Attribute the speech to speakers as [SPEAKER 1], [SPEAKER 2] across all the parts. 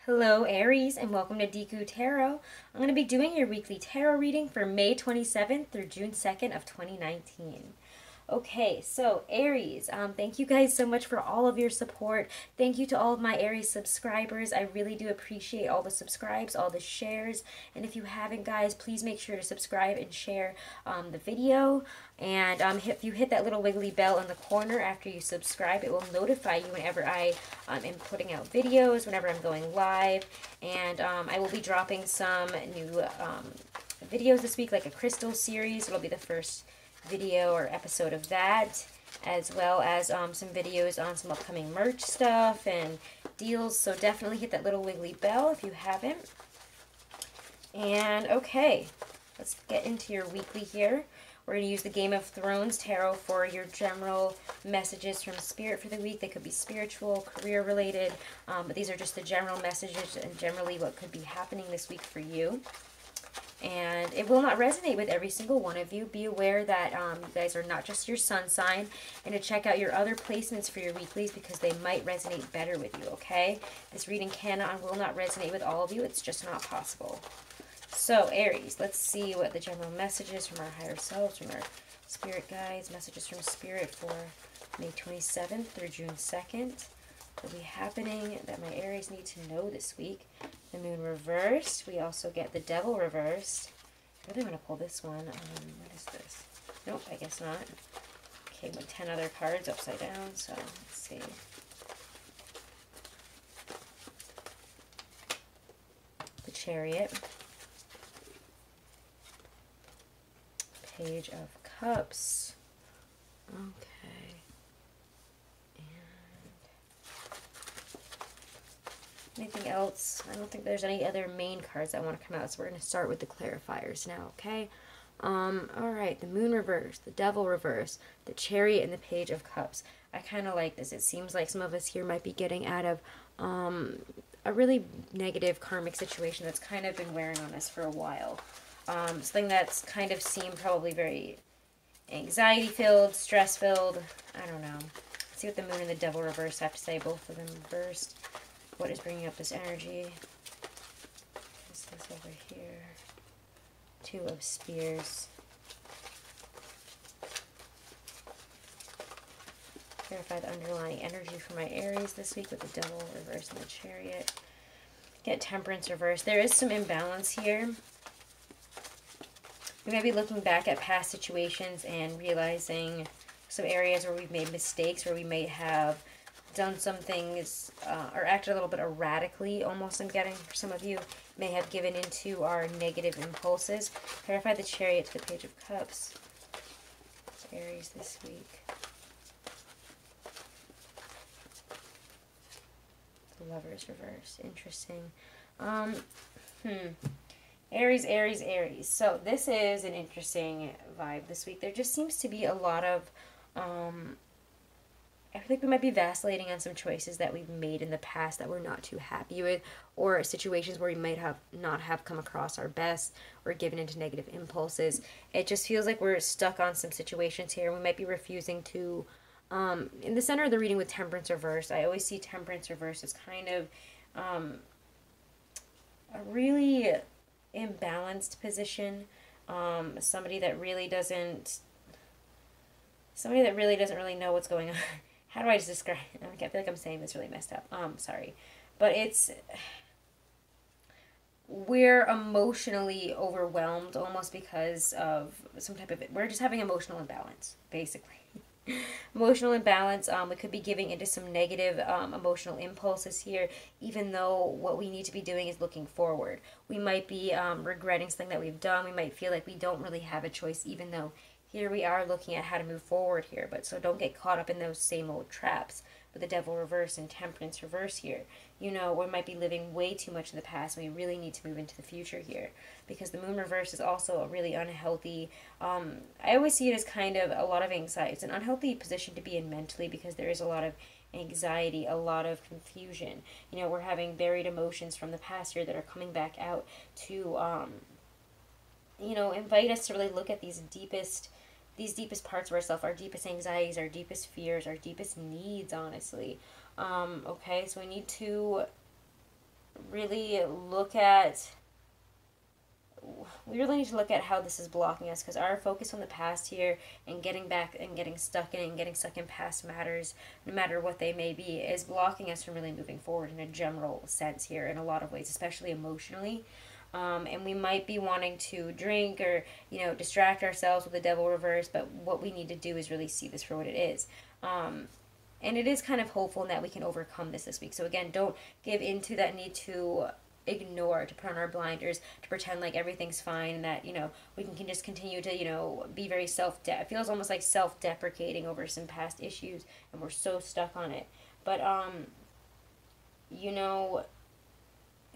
[SPEAKER 1] Hello Aries and welcome to Deku Tarot. I'm going to be doing your weekly tarot reading for May 27th through June 2nd of 2019. Okay, so Aries, thank you guys so much for all of your support. Thank you to all of my Aries subscribers. I really do appreciate all the subscribes, all the shares. And if you haven't, guys, please make sure to subscribe and share the video. And if you hit that little wiggly bell in the corner after you subscribe, it will notify you whenever I am putting out videos, whenever I'm going live. And I will be dropping some new videos this week, like a crystal series. It'll be the first video or episode of that, as well as some videos on some upcoming merch stuff and deals. So definitely hit that little wiggly bell if you haven't. And okay, let's get into your weekly here. We're going to use the Game of Thrones tarot for your general messages from Spirit for the week. They could be spiritual, career related, but these are just the general messages and generally what could be happening this week for you. And it will not resonate with every single one of you. Be aware that you guys are not just your sun sign, and to check out your other placements for your weeklies because they might resonate better with you, okay? This reading cannot and will not resonate with all of you. It's just not possible. So, Aries, let's see what the general messages from our higher selves, from our spirit guides, messages from Spirit for May 27th through June 2nd. Will be happening that my Aries need to know this week. The Moon reversed. We also get the Devil reversed. I really want to pull this one. What is this? Nope, I guess not. Okay, with 10 other cards upside down. So let's see. The Chariot. Page of Cups. Okay. Anything else? I don't think there's any other main cards that want to come out, so we're going to start with the clarifiers now, okay? Alright, the Moon reverse, the Devil reverse, the Chariot, and the Page of Cups. I kind of like this. It seems like some of us here might be getting out of a really negative karmic situation that's kind of been wearing on us for a while. Something that's kind of seemed probably very anxiety-filled, stress-filled. I don't know. Let's see what the Moon and the Devil reverse have to say, both of them reversed. What is bringing up this energy? What's this over here? Two of Spears. Clarify the underlying energy for my Aries this week with the Devil reverse and the Chariot. Get Temperance reverse. There is some imbalance here. We might be looking back at past situations and realizing some areas where we've made mistakes, where we may have done some things or acted a little bit erratically, almost I'm getting for some of you, may have given into our negative impulses. Clarify the Chariot to the Page of Cups. Aries this week. The Lovers reverse. Interesting. Aries, Aries, Aries. So this is an interesting vibe this week. There just seems to be a lot of I feel like we might be vacillating on some choices that we've made in the past that we're not too happy with, or situations where we might have not have come across our best or given into negative impulses. It just feels like we're stuck on some situations here. We might be refusing to, in the center of the reading with Temperance reverse, I always see Temperance reverse as kind of a really imbalanced position, somebody that really doesn't really know what's going on. How do I just describe it? I feel like I'm saying this really messed up. Sorry. But we're emotionally overwhelmed almost because of some type of, we're just having emotional imbalance, basically. Emotional imbalance. We could be giving into some negative emotional impulses here, even though what we need to be doing is looking forward. We might be regretting something that we've done. We might feel like we don't really have a choice, even though here we are looking at how to move forward here. But so don't get caught up in those same old traps with the Devil reverse and Temperance reverse here. You know, we might be living way too much in the past, and we really need to move into the future here, because the Moon reverse is also a really unhealthy, I always see it as kind of a lot of anxiety. It's an unhealthy position to be in mentally, because there is a lot of anxiety, a lot of confusion. You know, we're having buried emotions from the past here that are coming back out to, you know, invite us to really look at these deepest parts of ourselves, our deepest anxieties, our deepest fears, our deepest needs, honestly. Okay, so we need to really look at, we really need to look at how this is blocking us, because our focus on the past here and getting back and getting stuck in it and getting stuck in past matters, no matter what they may be, is blocking us from really moving forward in a general sense here in a lot of ways, especially emotionally. And we might be wanting to drink or, distract ourselves with the devil reverse, but what we need to do is really see this for what it is. And it is kind of hopeful in that we can overcome this week. So again, don't give into that need to ignore, to put on our blinders, to pretend like everything's fine, and that, we can just continue to, be very it feels almost like self-deprecating over some past issues, and we're so stuck on it. But,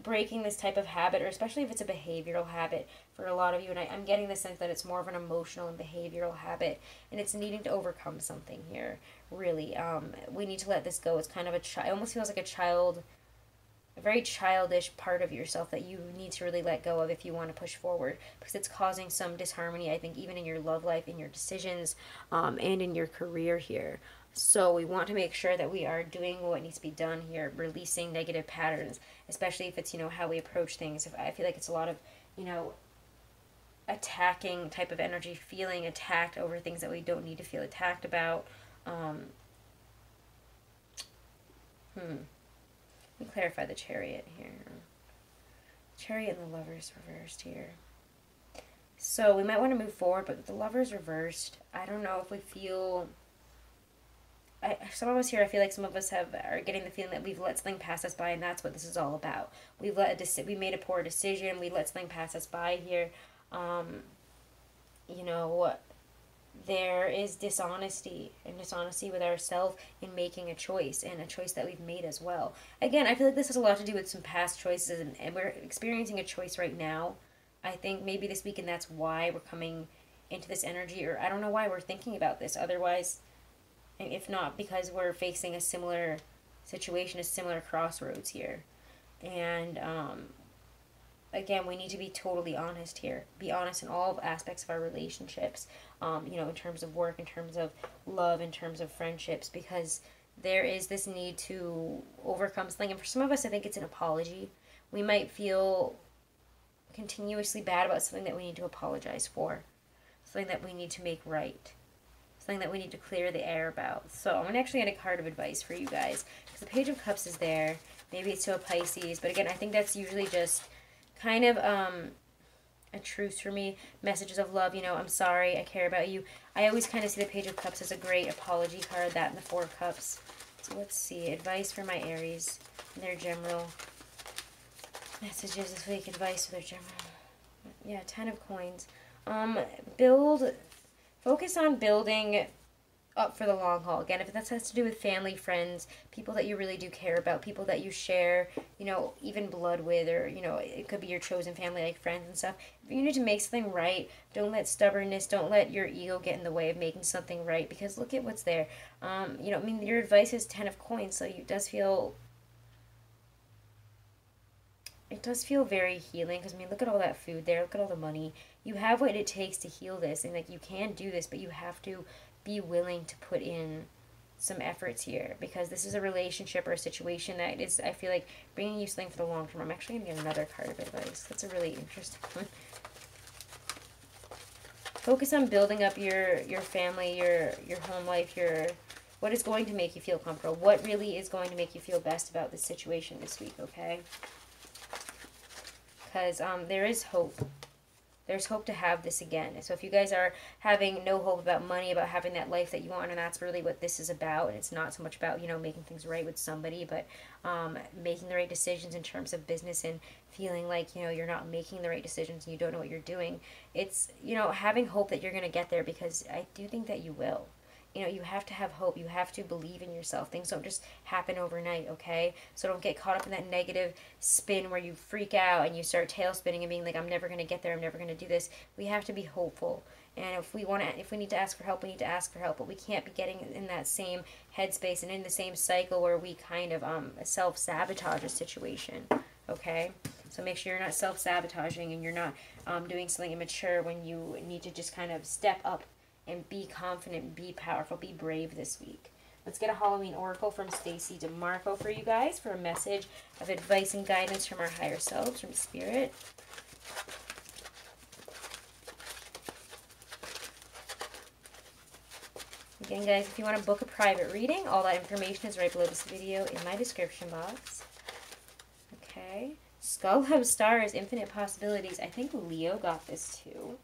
[SPEAKER 1] breaking this type of habit, or especially if it's a behavioral habit for a lot of you, and I'm getting the sense that it's more of an emotional and behavioral habit, and it's needing to overcome something here, really. We need to let this go. It's kind of it almost feels like a very childish part of yourself that you need to really let go of if you want to push forward, because it's causing some disharmony, I think, even in your love life, in your decisions, and in your career here. So we want to make sure that we are doing what needs to be done here, releasing negative patterns, especially if it's, how we approach things. If I feel like it's a lot of, attacking type of energy, feeling attacked over things that we don't need to feel attacked about. Let me clarify the Chariot here. Chariot and the Lovers reversed here. So we might want to move forward, but with the Lovers reversed, I don't know if we feel... some of us here, I feel like some of us are getting the feeling that we've let something pass us by, and that's what this is all about. We made a poor decision. We let something pass us by here. There is dishonesty with ourselves in making a choice, and a choice that we've made as well. Again, I feel like this has a lot to do with some past choices, and we're experiencing a choice right now. I think maybe this week, and that's why we're coming into this energy, or I don't know why we're thinking about this. Otherwise, if not because we're facing a similar situation, a similar crossroads here. And again, we need to be totally honest here. Be honest in all aspects of our relationships, in terms of work, in terms of love, in terms of friendships, because there is this need to overcome something. And for some of us, I think it's an apology. We might feel continuously bad about something that we need to apologize for, something that we need to make right, something that we need to clear the air about. So I'm going to actually get a card of advice for you guys, because the Page of Cups is there. Maybe it's to a Pisces, but again, I think that's usually just kind of a truce for me. Messages of love, I'm sorry, I care about you. I always kind of see the Page of Cups as a great apology card, that and the Four of Cups. So let's see, advice for my Aries, their general messages this week, advice for their general. Yeah, 10 of Coins. Focus on building up for the long haul. Again, if that has to do with family, friends, people that you really do care about, people that you share, even blood with, or, it could be your chosen family, like friends and stuff. If you need to make something right, don't let stubbornness, don't let your ego get in the way of making something right, because look at what's there. Your advice is 10 of Coins, so it does feel very healing, because look at all that food there, look at all the money. You have what it takes to heal this, and you can do this, but you have to be willing to put in some efforts here, because this is a relationship or a situation that is, I feel like, bringing you something for the long term. I'm actually going to get another card of advice. That's a really interesting one. Focus on building up your family, your home life, what is going to make you feel comfortable, what really is going to make you feel best about this situation this week, okay? Because there is hope. There's hope to have this again. So if you guys are having no hope about money, about having that life that you want, and that's really what this is about, and it's not so much about, making things right with somebody, but making the right decisions in terms of business, and feeling like, you're not making the right decisions and you don't know what you're doing. It's, having hope that you're going to get there, because I do think that you will. You have to have hope. You have to believe in yourself. Things don't just happen overnight, okay? So don't get caught up in that negative spin where you freak out and you start tail spinning and being like, I'm never going to get there, I'm never going to do this. We have to be hopeful. And if we need to ask for help, we need to ask for help. But we can't be getting in that same headspace and in the same cycle where we kind of self-sabotage a situation, okay? So make sure you're not self-sabotaging, and you're not doing something immature when you need to just kind of step up and be confident, be powerful, be brave this week. Let's get a Halloween oracle from Stacy DeMarco for you guys for a message of advice and guidance from our higher selves, from Spirit. Again, guys, if you want to book a private reading, all that information is right below this video in my description box. Okay. Skull of Stars, Infinite Possibilities. I think Leo got this too.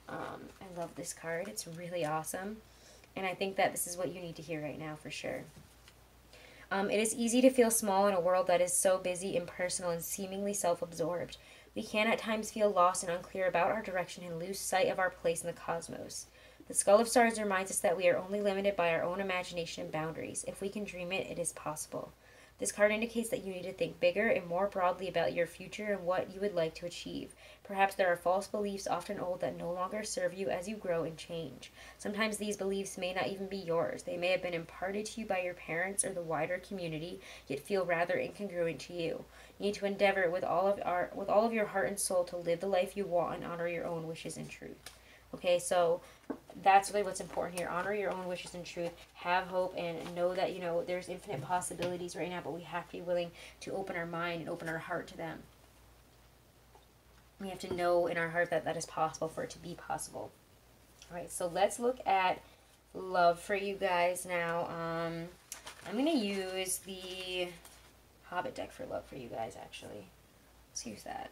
[SPEAKER 1] I love this card. It's really awesome. And I think that this is what you need to hear right now for sure. It is easy to feel small in a world that is so busy, impersonal, and seemingly self-absorbed. We can at times feel lost and unclear about our direction and lose sight of our place in the cosmos. The Skull of Stars reminds us that we are only limited by our own imagination and boundaries. If we can dream it, it is possible. This card indicates that you need to think bigger and more broadly about your future and what you would like to achieve. Perhaps there are false beliefs, often old, that no longer serve you as you grow and change. Sometimes these beliefs may not even be yours. They may have been imparted to you by your parents or the wider community, yet feel rather incongruent to you. You need to endeavor with all of your heart and soul to live the life you want and honor your own wishes and truth. Okay, so that's really what's important here. Honor your own wishes and truth. Have hope and know that, you know, there's infinite possibilities right now, but we have to be willing to open our mind and open our heart to them. We have to know in our heart that that is possible for it to be possible. All right, so let's look at love for you guys now. I'm going to use the Hobbit deck for love for you guys, actually. Let's use that.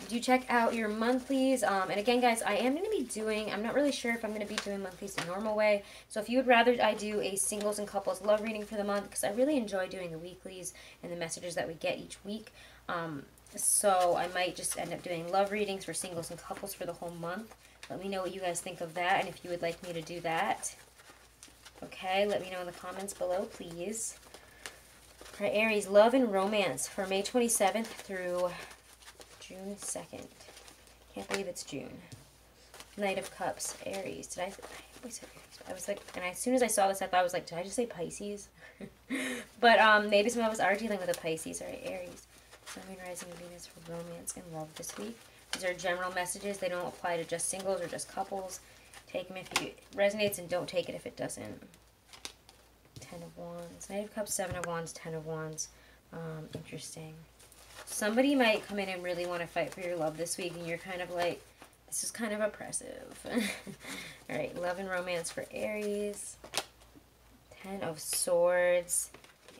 [SPEAKER 1] Do check out your monthlies. And again, guys, I am going to be doing, I'm not really sure if I'm going to be doing monthlies the normal way. So if you would rather I do a singles and couples love reading for the month, because I really enjoy doing the weeklies and the messages that we get each week. So I might just end up doing love readings for singles and couples for the whole month. Let me know what you guys think of that and if you would like me to do that. Okay, let me know in the comments below, please. All right, Aries, love and romance for May 27th through June 2nd. Can't believe it's June. Knight of Cups, Aries. Did I always say Aries? I was like, and as soon as I saw this, I thought I was like, did I just say Pisces? But maybe some of us are dealing with a Pisces. All right, Aries. Sun, Moon, Rising, and Venus for romance and love this week. These are general messages. They don't apply to just singles or just couples. Take them if it resonates and don't take it if it doesn't. Ten of Wands. Knight of Cups, Seven of Wands, Ten of Wands. Interesting. Somebody might come in and really want to fight for your love this week, and you're kind of like, this is kind of oppressive. All right, love and romance for Aries. Ten of Swords.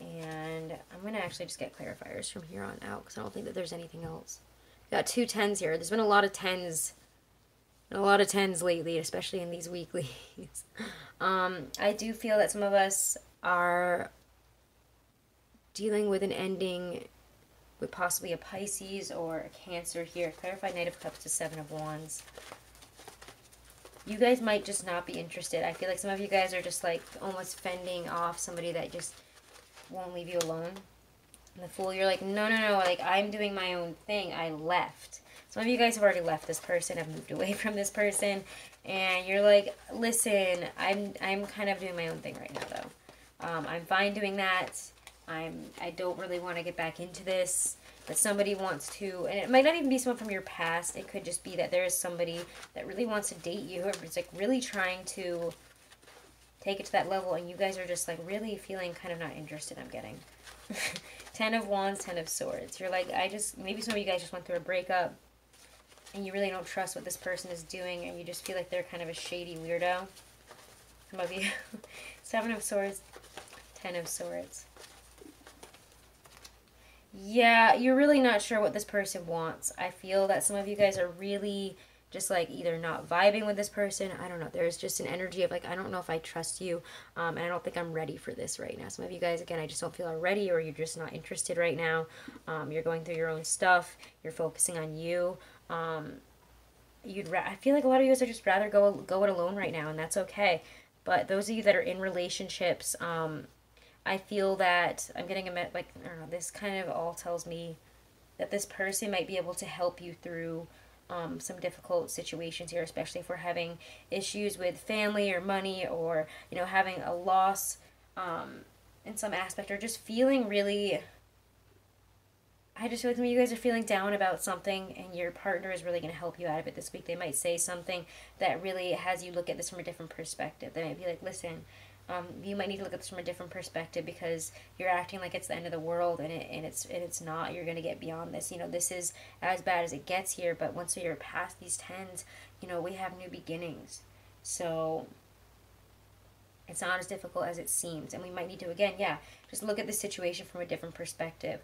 [SPEAKER 1] And I'm going to actually just get clarifiers from here on out, because I don't think that there's anything else. We've got two tens here. There's been a lot of tens. A lot of tens lately, especially in these weeklies. I do feel that some of us are dealing with an ending with possibly a Pisces or a Cancer here. Clarify Knight of Cups to Seven of Wands. You guys might just not be interested. I feel like some of you guys are just like almost fending off somebody that just won't leave you alone. And the Fool, you're like, no, no, no, like I'm doing my own thing. I left. Some of you guys have already left this person, have moved away from this person, and you're like, listen, I'm kind of doing my own thing right now though. I'm fine doing that. I don't really want to get back into this, but somebody wants to, and it might not even be someone from your past. It could just be that there is somebody that really wants to date you, or it's like really trying to take it to that level, and you guys are just like really feeling kind of not interested. I'm getting Ten of Wands, Ten of Swords. You're like, maybe some of you guys just went through a breakup, and you really don't trust what this person is doing, and you just feel like they're kind of a shady weirdo. Some of you. Seven of Swords, Ten of Swords. Yeah, you're really not sure what this person wants. I feel that some of you guys are really just like either not vibing with this person. I don't know. There's just an energy of like, I don't know if I trust you, and I don't think I'm ready for this right now. Some of you guys, again, I just don't feel are ready, or you're just not interested right now. You're going through your own stuff. You're focusing on you. I feel like a lot of you guys are just rather go it alone right now, and that's okay. But those of you that are in relationships, I feel that I'm getting I don't know, this kind of all tells me that this person might be able to help you through some difficult situations here, especially if we're having issues with family or money, or, you know, having a loss in some aspect, or just feeling really, I just feel like some of you guys are feeling down about something, and your partner is really going to help you out of it this week. They might say something that really has you look at this from a different perspective. They might be like, listen, You might need to look at this from a different perspective because you're acting like it's the end of the world, and it's not. You're gonna get beyond this. You know, this is as bad as it gets here, but once you're past these tens, you know, we have new beginnings. So it's not as difficult as it seems, and we might need to, again, yeah, just look at the situation from a different perspective.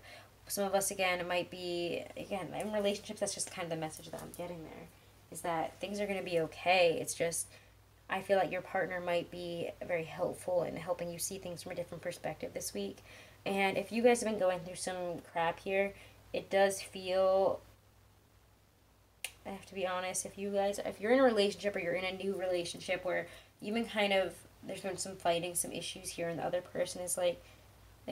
[SPEAKER 1] Some of us, again, it might be, again, in relationships, that's just kind of the message that I'm getting there, is that things are going to be okay. It's just, I feel like your partner might be very helpful in helping you see things from a different perspective this week. And if you guys have been going through some crap here, it does feel, I have to be honest, if you're in a relationship or you're in a new relationship where you've been kind of, there's been some fighting, some issues here, and the other person is like,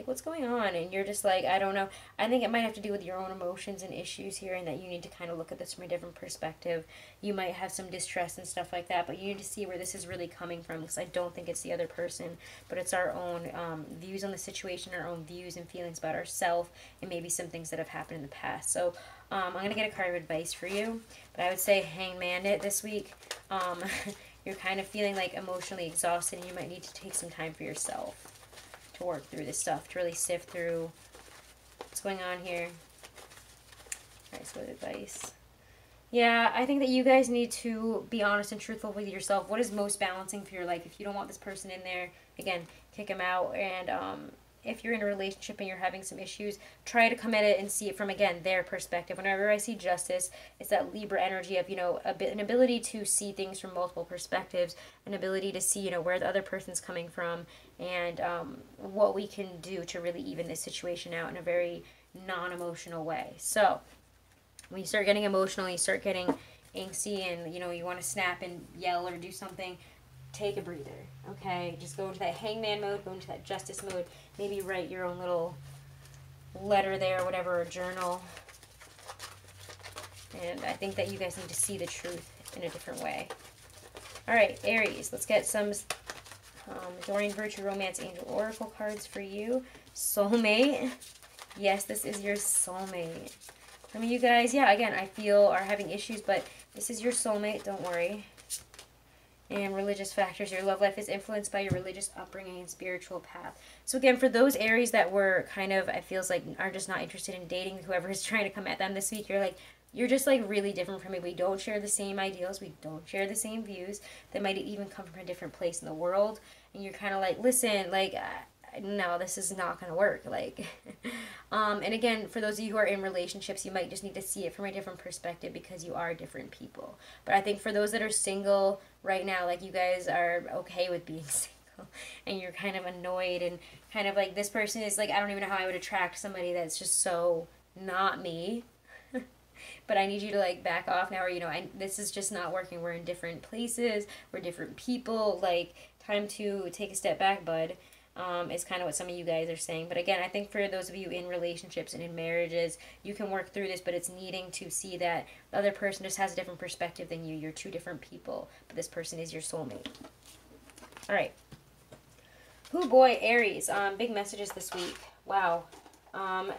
[SPEAKER 1] what's going on? And you're just like, I don't know. I think it might have to do with your own emotions and issues here, and that you need to kind of look at this from a different perspective. You might have some distress and stuff like that, but you need to see where this is really coming from, because I don't think it's the other person, but it's our own views on the situation, our own views and feelings about ourselves, and maybe some things that have happened in the past. So I'm going to get a card of advice for you, but I would say hangman it this week. You're kind of feeling like emotionally exhausted, and you might need to take some time for yourself to work through this stuff, to really sift through what's going on here. Alright, so advice. Yeah, I think that you guys need to be honest and truthful with yourself. What is most balancing for your life? If you don't want this person in there, again, kick him out. And if you're in a relationship and you're having some issues, try to come at it and see it from, again, their perspective. Whenever I see justice, it's that Libra energy of, you know, an ability to see things from multiple perspectives, an ability to see, you know, where the other person's coming from, and what we can do to really even this situation out in a very non-emotional way. So when you start getting emotional, you start getting angsty, and, you know, you want to snap and yell or do something, take a breather, okay? Just go into that hangman mode, go into that justice mode. Maybe write your own little letter there, whatever, or journal. And I think that you guys need to see the truth in a different way. All right, Aries, let's get some Doreen Virtue Romance Angel Oracle cards for you. Soulmate. Yes, this is your soulmate. Some of you guys, yeah, again, I feel are having issues, but this is your soulmate, don't worry. And religious factors. Your love life is influenced by your religious upbringing and spiritual path. So again, for those Aries that were kind of, it feels like, are just not interested in dating whoever is trying to come at them this week, you're just like really different from me. We don't share the same ideals. We don't share the same views. That might even come from a different place in the world. And you're kind of like, listen, like, no, this is not going to work. Like, and again, for those of you who are in relationships, you might just need to see it from a different perspective because you are different people. But I think for those that are single right now, like, you guys are okay with being single, and you're kind of annoyed and kind of like, this person is like, I don't even know how I would attract somebody that's just so not me. But I need you to, like, back off now, or, you know, this is just not working. We're in different places. We're different people. Like, time to take a step back, bud. Is kind of what some of you guys are saying. But again, I think for those of you in relationships and in marriages, you can work through this, but it's needing to see that the other person just has a different perspective than you. You're two different people, but this person is your soulmate. All right. Hoo boy, Aries. Big messages this week. Wow.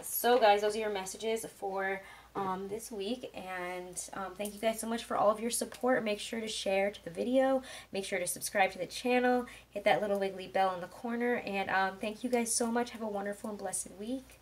[SPEAKER 1] So guys, those are your messages for this week, and thank you guys so much for all of your support. Make sure to share to the video, make sure to subscribe to the channel, hit that little wiggly bell in the corner, and thank you guys so much. Have a wonderful and blessed week.